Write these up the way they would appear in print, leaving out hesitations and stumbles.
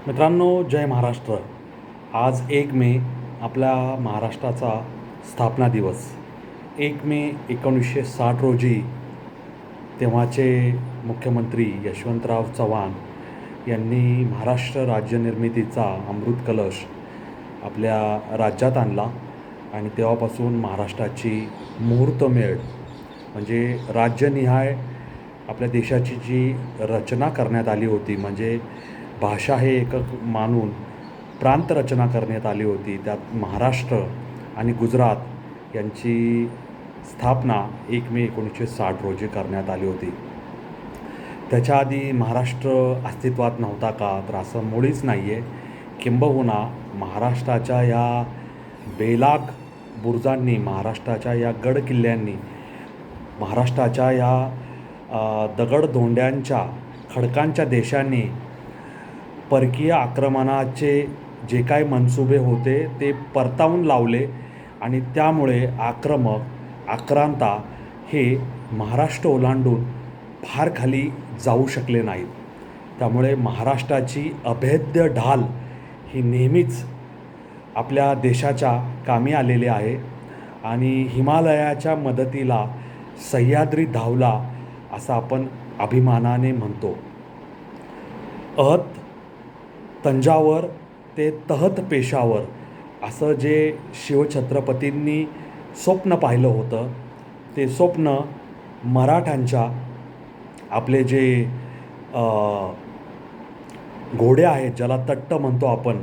मित्रांनो, जय महाराष्ट्र. आज 1 मे आपल्या महाराष्ट्राचा स्थापना दिवस. 1 मे 1960 रोजी तेव्हाचे मुख्यमंत्री यशवंतराव चव्हाण यांनी महाराष्ट्र राज्य निर्मितीचा अमृत कलश आपल्या राज्यात आणला आणि तेव्हापासून महाराष्ट्राची मुहूर्तमेढ म्हणजे राज्यनिहाय आपल्या देशाची जी रचना करण्यात आली होती, म्हणजे भाषा हे एकक मानून प्रांत रचना करण्यात आली होती. त्यात महाराष्ट्र आणि गुजरात यांची स्थापना 1 मे 1960 रोजी करण्यात आली होती. त्याच्या आधी महाराष्ट्र अस्तित्वात नव्हता का? तर असं मुळीच नाही आहे. किंबहुना महाराष्ट्राच्या या बेलाग बुरुजांनी, महाराष्ट्राच्या या गडकिल्ल्यांनी, महाराष्ट्राच्या या दगडधोंड्यांच्या खडकांच्या देशांनी परकीय आक्रमणाचे जे काही मनसुबे होते ते परतावून लावले आणि त्यामुळे आक्रांता हे महाराष्ट्र ओलांडून फार खाली जाऊ शकले नाहीत. त्यामुळे महाराष्ट्राची अभेद्य ढाल ही नेहमीच आपल्या देशाच्या कामी आलेली आहे आणि हिमालयाच्या मदतीला सह्याद्री धावला असं आपण अभिमानाने म्हणतो. तंजावर ते तहत पेशावर असं जे शिवछत्रपतींनी स्वप्न पाहिलं होतं, ते स्वप्न मराठ्यांच्या आपले जे घोडे आहेत, ज्याला तट्ट म्हणतो आपण,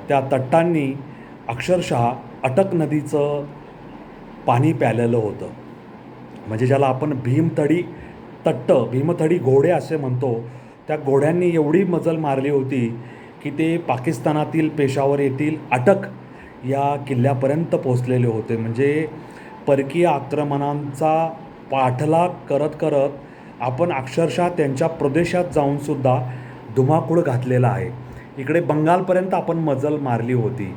त्या तट्टांनी अक्षरशः अटक नदीचं पाणी प्यालेलं होतं. म्हणजे ज्याला आपण भीमथडी घोडे असे म्हणतो, त्या घोड्यांनी एवढी मजल मारली होती की ते पाकिस्तानातील पेशावर येथील अटक या किल्ल्यापर्यंत पोचलेले होते. म्हणजे परकीय आक्रमणांचा पाठलाग करत करत आपण अक्षरशः त्यांच्या प्रदेशात जाऊनसुद्धा धुमाकूळ घातलेला आहे. इकडे बंगालपर्यंत आपण मजल मारली होती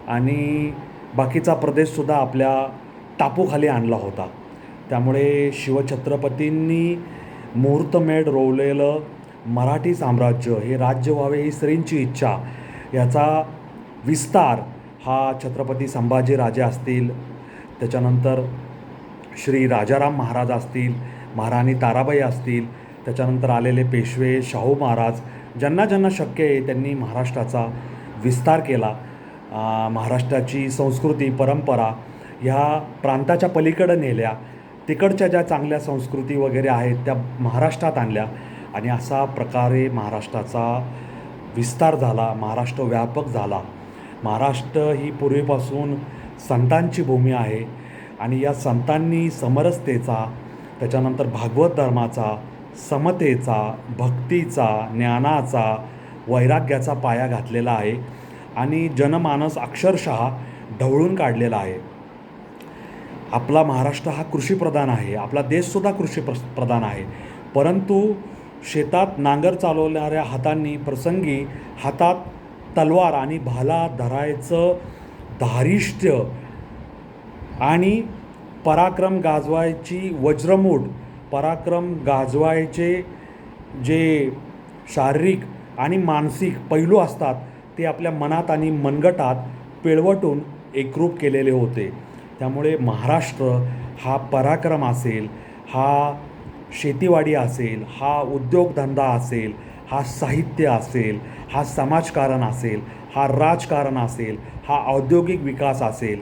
आणि बाकीचा प्रदेशसुद्धा आपल्या टापूखाली आणला होता. त्यामुळे शिवछत्रपतींनी मुहूर्तमेढ रोवलेलं मराठी साम्राज्य हे राज्य व्हावे ही श्रींची इच्छा, याचा विस्तार हा छत्रपती संभाजीराजे असतील, त्याच्यानंतर श्री राजाराम महाराज असतील, महाराणी ताराबाई असतील, त्याच्यानंतर आलेले पेशवे शाहू महाराज, ज्यांना ज्यांना शक्य आहे त्यांनी महाराष्ट्राचा विस्तार केला. महाराष्ट्राची संस्कृती परंपरा ह्या प्रांताच्या पलीकडं नेल्या. तिकडच्या ज्या चांगल्या संस्कृती वगैरे आहेत त्या महाराष्ट्रात आणल्या आणि असा प्रकारे महाराष्ट्राचा विस्तार झाला, महाराष्ट्र व्यापक झाला. महाराष्ट्र ही पूर्वीपासून संतांची भूमी आहे आणि या संतांनी समरसतेचा, त्याच्यानंतर भागवत धर्माचा, समतेचा, भक्तीचा, ज्ञानाचा, वैराग्याचा पाया घातलेला आहे आणि जनमानस अक्षरशः ढवळून काढलेला आहे. आपला महाराष्ट्र हा कृषीप्रधान आहे, आपला देशसुद्धा कृषीप्रधान आहे, परंतु शेतात नांगर चालवणाऱ्या हातांनी प्रसंगी हातात तलवार आणि भाला धरायचं धारिष्ट्य आणि पराक्रम गाजवायची वज्रमूठ, पराक्रम गाजवायचे जे शारीरिक आणि मानसिक पैलू असतात ते आपल्या मनात आणि मनगटात पिळवटून एकरूप केलेले होते. त्यामुळे महाराष्ट्र हा पराक्रम असेल, हा शेतीवाडी असेल, हा उद्योगधंदा असेल, हा साहित्य असेल, हा समाजकारण असेल, हा राजकारण असेल, हा औद्योगिक विकास असेल,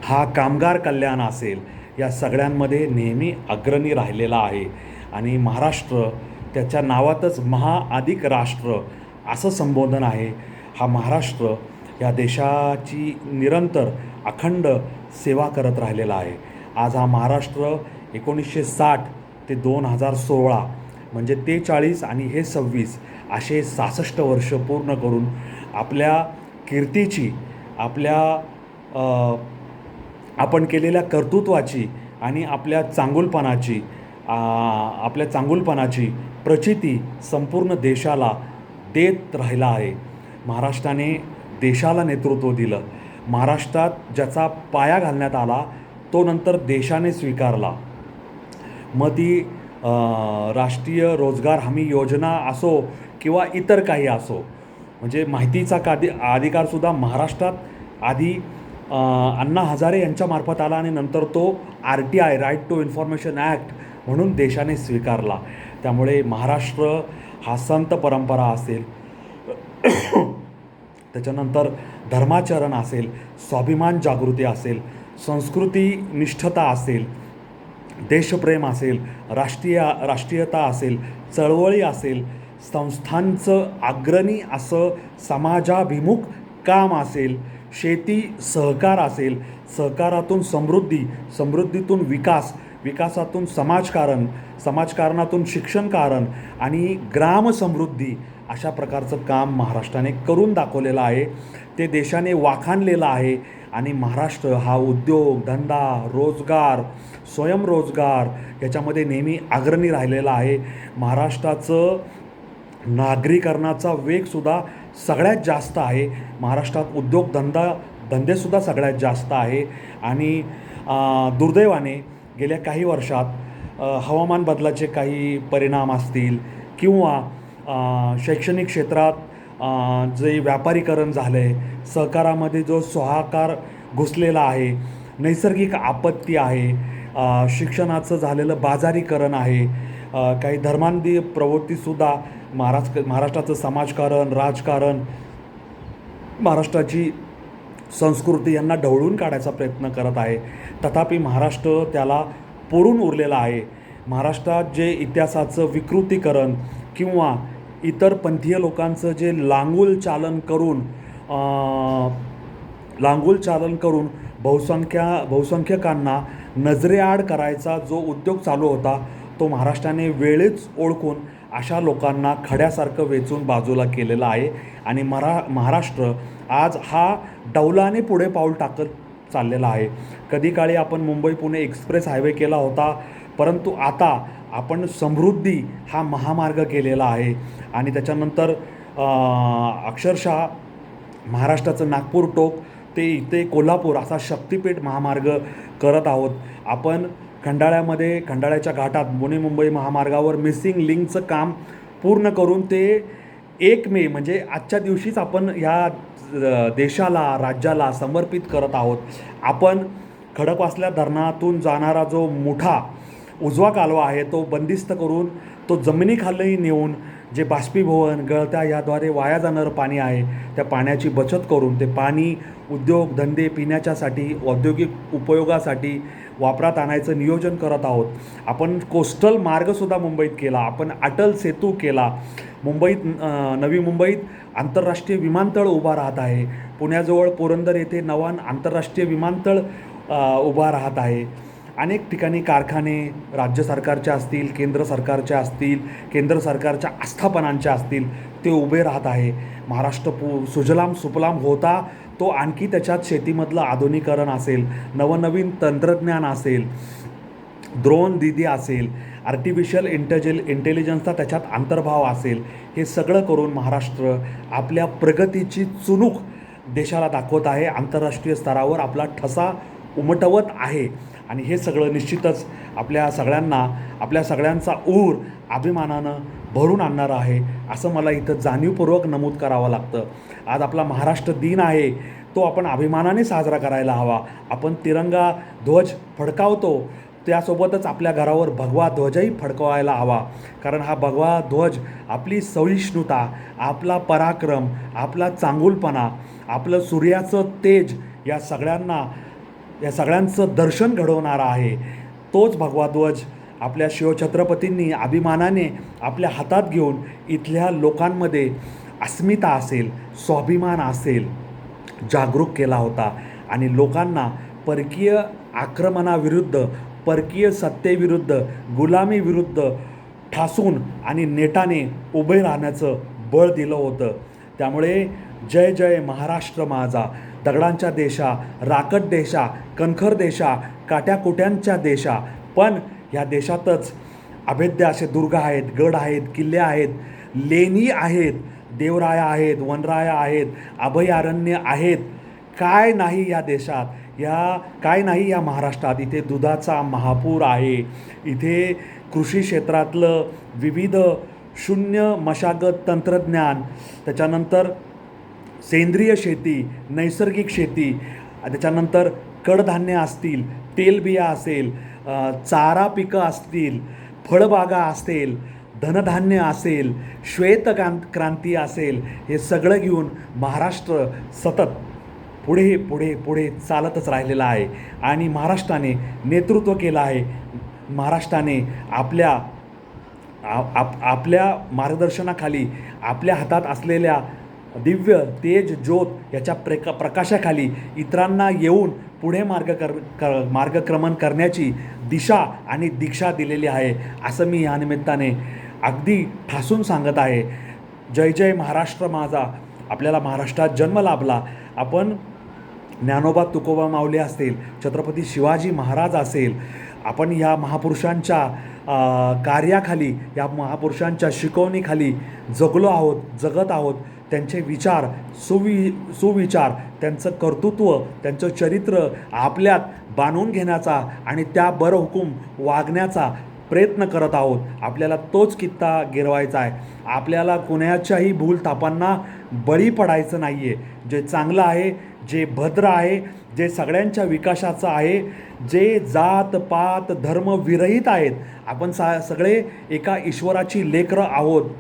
हा कामगार कल्याण असेल, या सगळ्यांमध्ये नेहमी अग्रणी राहिलेला आहे. आणि महाराष्ट्र त्याच्या नावातच महा अधिक राष्ट्र असं संबोधन आहे. हा महाराष्ट्र या देशाची निरंतर अखंड सेवा करत राहिलेला आहे. आज हा महाराष्ट्र 1960 ते 2016 म्हणजे 43 आणि हे 26 असे 66 वर्ष पूर्ण करून आपल्या कीर्तीची, आपण केलेल्या कर्तृत्वाची आणि आपल्या चांगुलपणाची प्रचिती संपूर्ण देशाला देत राहिला आहे. महाराष्ट्राने देशाला नेतृत्व दिलं. महाराष्ट्रात ज्याचा पाया घालण्यात आला तो नंतर देशाने स्वीकारला. मग ती राष्ट्रीय रोजगार हमी योजना असो किंवा इतर काही असो, म्हणजे माहितीचा अधिकारसुद्धा महाराष्ट्रात आधी अण्णा हजारे यांच्यामार्फत आला आणि नंतर तो RTI right to information act म्हणून देशाने स्वीकारला. त्यामुळे महाराष्ट्र हा संत परंपरा असेल, त्याच्यानंतर धर्माचरण असेल, स्वाभिमान जागृती असेल, संस्कृती निष्ठता असेल, देशप्रेम असेल, राष्ट्रीयता असेल, चळवळी असेल, संस्थांचं अग्रणी असं समाजाभिमुख काम असेल, शेती सहकार असेल, सहकारातून समृद्धी, समृद्धीतून विकास, विकासातून समाजकारणातून शिक्षणकारण आणि ग्रामसमृद्धी, अशा प्रकारचं काम महाराष्ट्राने करून दाखवलेलं आहे. ते देशाने वाखाणलेलं आहे. आणि महाराष्ट्र हा उद्योग, धंदा, रोजगार, स्वयंरोजगार याच्यामध्ये नेहमी अग्रणी राहिलेला आहे. महाराष्ट्राचं नागरीकरणाचा वेगसुद्धा सगळ्यात जास्त आहे. महाराष्ट्रात धंदेसुद्धा सगळ्यात जास्त आहे. आणि दुर्दैवाने गेल्या काही वर्षात हवामान बदलाचे काही परिणाम असतील किंवा शैक्षणिक क्षेत्रात जे व्यापारीकरण झालं आहे, सहकारामध्ये जो स्वाहाकार घुसलेला आहे, नैसर्गिक आपत्ती आहे, शिक्षणाचं झालेलं बाजारीकरण आहे, काही धर्मांधी प्रवृत्तीसुद्धा महाराष्ट्राचं समाजकारण, राजकारण, महाराष्ट्राची संस्कृती यांना ढवळून काढायचा प्रयत्न करत आहे. तथापि महाराष्ट्र त्याला पुरून उरलेला आहे. महाराष्ट्रात जे इतिहासाचं विकृतीकरण किंवा इतर पंथीय लोकांचं जे लांगुल चालन करून बहुसंख्यकांना नजरेआड करायचा जो उद्योग चालू होता, तो महाराष्ट्राने वेळीच ओळखून अशा लोकांना खड्यासारखं वेचून बाजूला केलेलं आहे. आणि महाराष्ट्र आज हा डौलाने पुढे पाऊल टाकत चाललेला आहे. कधी काळी आपण मुंबई पुणे एक्सप्रेस हायवे केला होता, परंतु आता आपण समृद्धी हा महामार्ग केलेला आहे. आणि त्याच्यानंतर अक्षरशः महाराष्ट्राचं नागपूर टोक ते इथे कोल्हापूर असा शक्तिपीठ महामार्ग करत आहोत. आपण खंडाळ्याच्या घाटात पुणे मुंबई महामार्गावर मिसिंग लिंकचं काम पूर्ण करून ते 1 मे म्हणजे आजच्या दिवशीच आपण ह्या देशाला, राज्याला समर्पित करत आहोत. आपण खडकवासला धरणातून जाणारा जो मोठा उजवा कालवा आहे तो बंदिस्त करून तो जमिनीखाली नेऊन जे बाष्पीभवन, गळत्या याद्वारे वाया जाणारं पाणी आहे, त्या पाण्याची बचत करून ते पाणी उद्योग, धंदे, पिण्याच्यासाठी, औद्योगिक उपयोगासाठी वापरात आणायचं नियोजन करत आहोत. आपण कोस्टल मार्गसुद्धा मुंबईत केला. आपण अटल सेतू केला. नवी मुंबईत आंतरराष्ट्रीय विमानतळ उभा राहत आहे. पुण्याजवळ पुरंदर येथे नवा आंतरराष्ट्रीय विमानतळ उभा राहत आहे. अनेक ठिकाणी कारखाने राज्य सरकारच्या असतील, केंद्र सरकारच्या आस्थापनांच्या असतील, ते उभे राहत आहे. महाराष्ट्र सुजलाम सुफलाम होता तो आणखी त्याच्यात शेतीमधलं आधुनिकरण असेल, नवनवीन तंत्रज्ञान असेल, ड्रोन दीदी असेल, आर्टिफिशियल इंटेलिजन्सचा त्याच्यात अंतर्भाव असेल, हे सगळं करून महाराष्ट्र आपल्या प्रगतीची चुणूक देशाला दाखवत आहे. आंतरराष्ट्रीय स्तरावर आपला ठसा उमटवत आहे. आणि हे सगळं निश्चितच आपल्या सगळ्यांचा ऊर अभिमानानं भरून आणणारं आहे, असं मला इथं जाणीवपूर्वक नमूद करावं लागतं. आज आपला महाराष्ट्र दिन आहे, तो आपण अभिमानाने साजरा करायला हवा. आपण तिरंगा ध्वज फडकावतो, त्यासोबतच आपल्या घरावर भगवा ध्वजही फडकवायला हवा. कारण हा भगवा ध्वज आपली सहिष्णुता, आपला पराक्रम, आपला चांगुलपणा, आपलं सूर्याचं तेज या सगळ्यांचं दर्शन घडवणारा आहे. तोच भगवा ध्वज आपल्या शिवछत्रपतींनी अभिमानाने आपल्या हातात घेऊन इथल्या लोकांमध्ये अस्मिता असेल, स्वाभिमान असेल, जागरूक केला होता. आणि लोकांना परकीय आक्रमणाविरुद्ध, परकीय सत्तेविरुद्ध, गुलामीविरुद्ध ठासून आणि नेटाने उभे राहण्याचं बळ दिलं होतं. त्यामुळे जय जय महाराष्ट्र माझा, दगडांच्या देशा, राकट देशा, कणखर देशा, काट्याकुट्यांच्या देशा, पण ह्या देशातच अभेद्य असे दुर्ग आहेत, गड आहेत, किल्ले आहेत, लेणी आहेत, देवराया आहेत, वनराया आहेत, अभयारण्य आहेत. काय नाही या देशात, काय नाही या महाराष्ट्रात. इथे दुधाचा महापूर आहे, इथे कृषी क्षेत्रातलं विविध शून्य मशागत तंत्रज्ञान, त्याच्यानंतर सेंद्रिय शेती, नैसर्गिक शेती, त्याच्यानंतर कडधान्य असतील, तेलबिया असेल, चारा पिकं असतील, फळबागा असेल, धनधान्य असेल, क्रांती असेल, हे सगळं घेऊन महाराष्ट्र सतत पुढे पुढे पुढे चालतच राहिलेला आहे आणि महाराष्ट्राने नेतृत्व केलं आहे. महाराष्ट्राने आपल्या मार्गदर्शनाखाली, आपल्या हातात असलेल्या दिव्य तेज ज्योत याच्या प्रकाशाखाली इतरांना येऊन पुढे मार्गक्रमण करण्याची दिशा आणि दीक्षा दिलेली आहे, असं मी या निमित्ताने अगदी ठासून सांगत आहे. जय जय महाराष्ट्र माझा. आपल्याला महाराष्ट्रात जन्म लाभला. आपण ज्ञानोबा तुकोबा माऊली असतील, छत्रपती शिवाजी महाराज असेल, आपण या महापुरुषांच्या कार्याखाली, या महापुरुषांच्या शिकवणीखाली जगलो आहोत, जगत आहोत. त्यांचे विचार, सुविचार, त्यांचं कर्तृत्व, त्यांचं चरित्र आपल्यात बांधून घेण्याचा आणि त्या बरहुकूम वागण्याचा प्रयत्न करत आहोत. आपल्याला तोच कित्ता गिरवायचा आहे. आपल्याला कोणाच्याही भूलथापांना बळी पडायचं नाही आहे. जे चांगलं आहे, जे भद्र आहे, जे सगळ्यांच्या विकासाचं आहे, जे जात पात धर्म विरहित आहेत, आपण सगळे एका ईश्वराची लेकरं आहोत.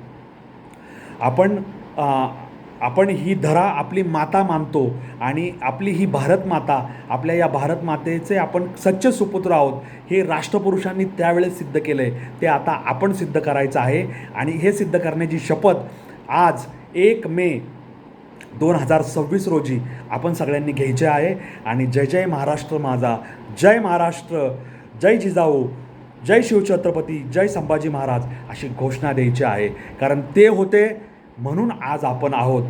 आपण ही धरा आपली माता मानतो आणि आपली ही भारत माता, आपल्या या भारत मातेचे आपण सच्चे सुपुत्र आहोत. हे राष्ट्रपुरुषांनी त्यावेळेस सिद्ध केलं आहे, ते आता आपण सिद्ध करायचं आहे आणि हे सिद्ध करण्याची शपथ आज 1 मे 2026 रोजी आपण सगळ्यांनी घ्यायचे आहे. आणि जय जय महाराष्ट्र माझा, जय महाराष्ट्र, जय जिजाऊ, जय शिवछत्रपती, जय संभाजी महाराज अशी घोषणा द्यायची आहे. कारण ते होते म्हणून आज आपण आहोत.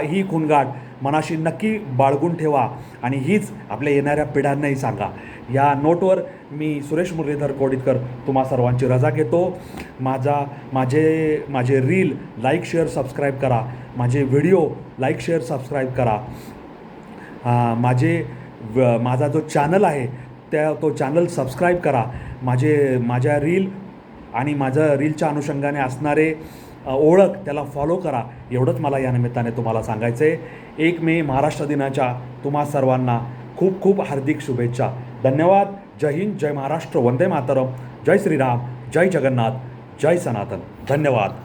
ही खूणगाठ मनाशी नक्की बाळगून ठेवा आणि हीच आपल्या येणाऱ्या पिढ्यांनाही सांगा. या नोटवर मी सुरेश मुरलीधर कोडितकर तुम्हा सर्वांची रजा घेतो. माझे रील लाईक शेअर सबस्क्राईब करा, माझे व्हिडिओ लाईक शेअर सबस्क्राईब करा. माझा जो चॅनल आहे तो चॅनल सबस्क्राईब करा. माझ्या रील आणि माझं रीलच्या अनुषंगाने असणारे ओळख त्याला फॉलो करा. एवढंच मला या निमित्ताने तुम्हाला सांगायचं आहे. 1 मे महाराष्ट्र दिनाच्या तुम्हा सर्वांना खूप खूप हार्दिक शुभेच्छा. धन्यवाद. जय हिंद, जय महाराष्ट्र, वंदे मातरम, जय श्रीराम, जय जगन्नाथ, जय सनातन. धन्यवाद.